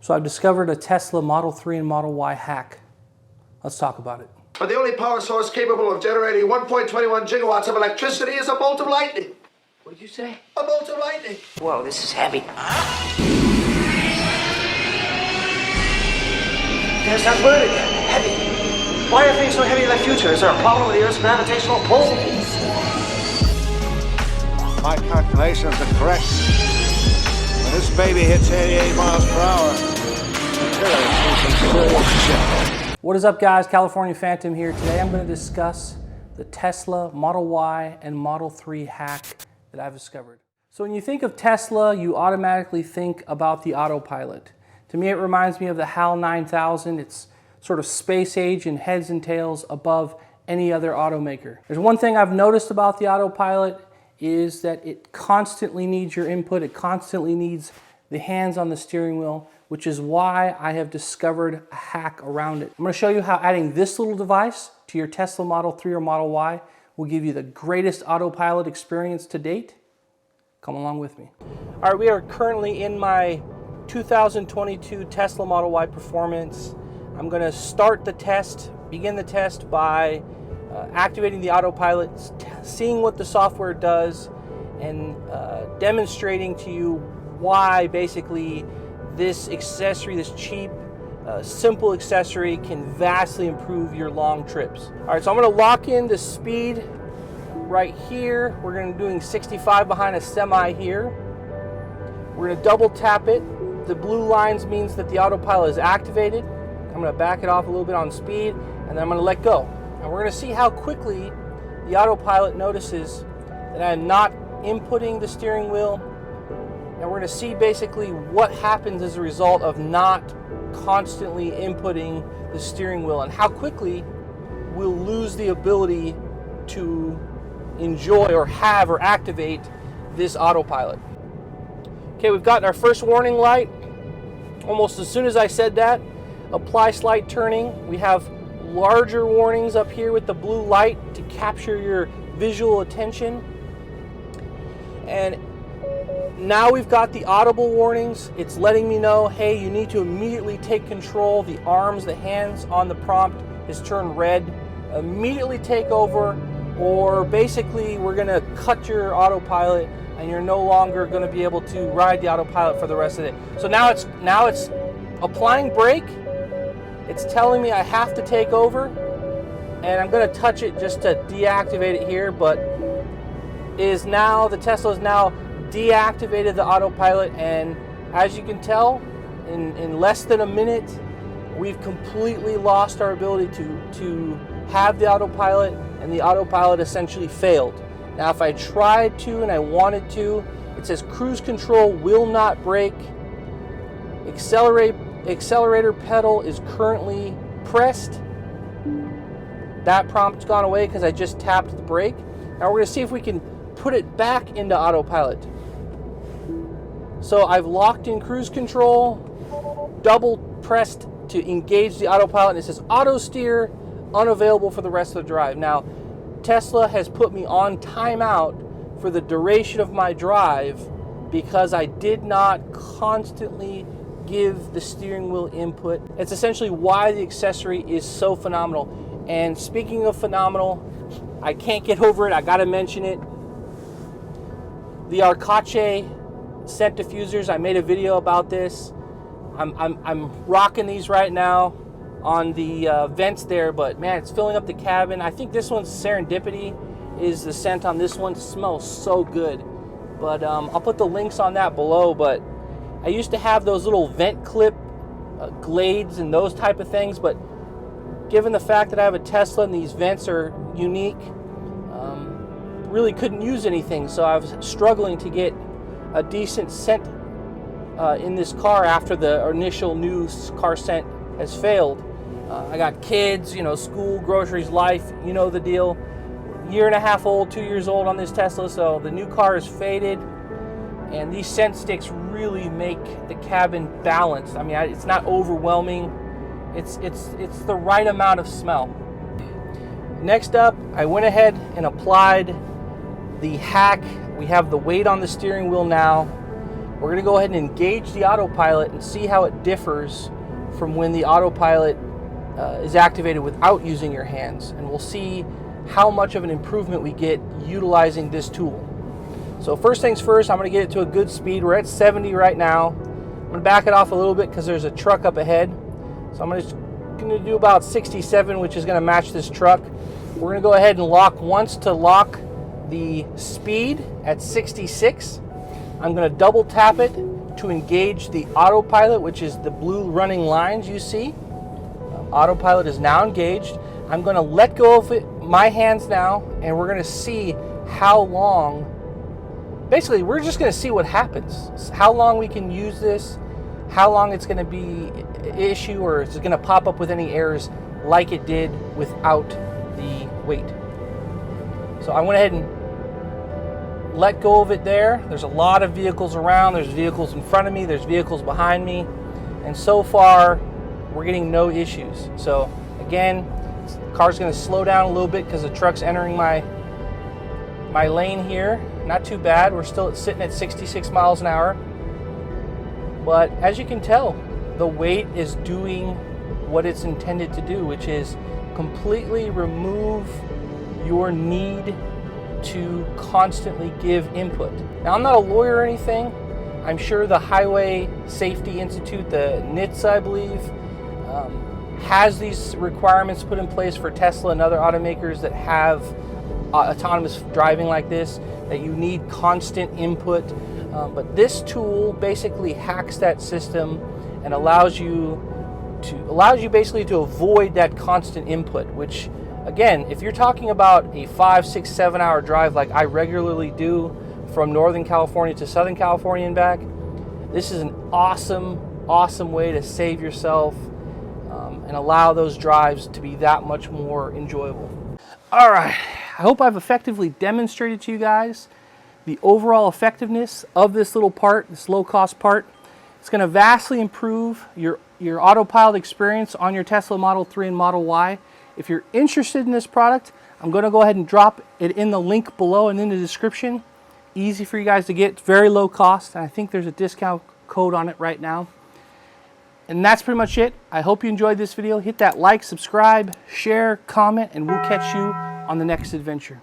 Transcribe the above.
So I've discovered a Tesla Model 3 and Model Y hack. Let's talk about it. But the only power source capable of generating 1.21 gigawatts of electricity is a bolt of lightning. What did you say? A bolt of lightning. Whoa, this is heavy. There's that word again, heavy. Why are things so heavy in the future? Is there a problem with the Earth's gravitational pull? My calculations are correct. When this baby hits 88 miles per hour, What is up, guys? California Phantom here. Today I'm going to discuss the Tesla Model Y and Model 3 hack that I've discovered. So when you think of Tesla, you automatically think about the autopilot. To me, it reminds me of the HAL 9000. It's sort of space age and heads and tails above any other automaker. There's one thing I've noticed about the autopilot is that it constantly needs your input. It constantly needs the hands on the steering wheel, which is why I have discovered a hack around it. I'm going to show you how adding this little device to your Tesla Model 3 or Model Y will give you the greatest autopilot experience to date. Come along with me. All right, we are currently in my 2022 Tesla Model Y Performance. I'm going to start the test, begin the test by activating the autopilot, seeing what the software does, and demonstrating to you why basically this accessory, this cheap, simple accessory can vastly improve your long trips. All right, so I'm going to lock in the speed right here. We're going to be doing 65 behind a semi here. We're going to double tap it. The blue lines means that the autopilot is activated. I'm going to back it off a little bit on speed, and then I'm going to let go. And we're going to see how quickly the autopilot notices that I'm not inputting the steering wheel. And we're going to see basically what happens as a result of not constantly inputting the steering wheel and how quickly we'll lose the ability to enjoy or have or activate this autopilot. Okay, we've got our first warning light. Almost as soon as I said that, apply slight turning. We have larger warnings up here with the blue light to capture your visual attention. And now we've got the audible warnings. It's letting me know, hey, you need to immediately take control. The arms, the hands on the prompt has turned red. Immediately take over, or basically we're going to cut your autopilot and you're no longer going to be able to ride the autopilot for the rest of the day. So now it's applying brake. It's telling me I have to take over, and I'm going to touch it just to deactivate it here, but the Tesla is now deactivated the autopilot, and as you can tell, in less than a minute, we've completely lost our ability to have the autopilot, and the autopilot essentially failed. Now, if I tried to and I wanted to, it says cruise control will not brake. Accelerator pedal is currently pressed. That prompt's gone away because I just tapped the brake. Now we're going to see if we can put it back into autopilot. So I've locked in cruise control, double pressed to engage the autopilot, and it says auto steer unavailable for the rest of the drive. Now, Tesla has put me on timeout for the duration of my drive because I did not constantly give the steering wheel input. It's essentially why the accessory is so phenomenal. And speaking of phenomenal, I can't get over it. I gotta mention it. The Arcache scent diffusers. I made a video about this. I'm rocking these right now on the vents there, but man, it's filling up the cabin. I think this one's Serendipity is the scent on this one. It smells so good. But I'll put the links on that below. But I used to have those little vent clip glades and those type of things, but given the fact that I have a Tesla and these vents are unique, really couldn't use anything. So I was struggling to get a decent scent in this car after the initial new car scent has failed. I got kids, school, groceries, life, you know the deal. Year and a half old, 2 years old on this Tesla, so the new car is faded, and these scent sticks really make the cabin balanced. I mean, it's not overwhelming. It's the right amount of smell. Next up, I went ahead and applied the hack. We have the weight on the steering wheel now. we're going to go ahead and engage the autopilot and see how it differs from when the autopilot is activated without using your hands. And we'll see how much of an improvement we get utilizing this tool. So first things first, I'm going to get it to a good speed. We're at 70 right now. I'm going to back it off a little bit because there's a truck up ahead. So I'm going to do about 67, which is going to match this truck. We're going to go ahead and lock once to lock the speed at 66. I'm going to double tap it to engage the autopilot, which is the blue running lines you see. Autopilot is now engaged. I'm going to let go of it, my hands now, and we're going to see how long. Basically, we're just going to see what happens. How long we can use this, how long it's going to be an issue, or is it going to pop up with any errors like it did without the weight. So I went ahead and let go of it there. There's a lot of vehicles around. There's vehicles in front of me. There's vehicles behind me. And so far, we're getting no issues. So again, the car's going to slow down a little bit because the truck's entering my lane here. Not too bad. We're still sitting at 66 miles an hour. But as you can tell, the weight is doing what it's intended to do, which is completely remove your need to constantly give input. Now, I'm not a lawyer or anything. I'm sure the Highway Safety Institute, the NHTSA, I believe, has these requirements put in place for Tesla and other automakers that have autonomous driving like this, that you need constant input. But this tool basically hacks that system and allows you basically to avoid that constant input, which again, if you're talking about a 5, 6, 7 hour drive like I regularly do from Northern California to Southern California and back, this is an awesome way to save yourself and allow those drives to be that much more enjoyable. All right, I hope I've effectively demonstrated to you guys the overall effectiveness of this little part, this low-cost part. It's going to vastly improve your autopilot experience on your Tesla Model 3 and Model Y. If you're interested in this product, I'm going to go ahead and drop it in the link below and in the description. Easy for you guys to get, very low cost, and I think there's a discount code on it right now. And that's pretty much it. I hope you enjoyed this video. Hit that like, subscribe, share, comment, and we'll catch you on the next adventure.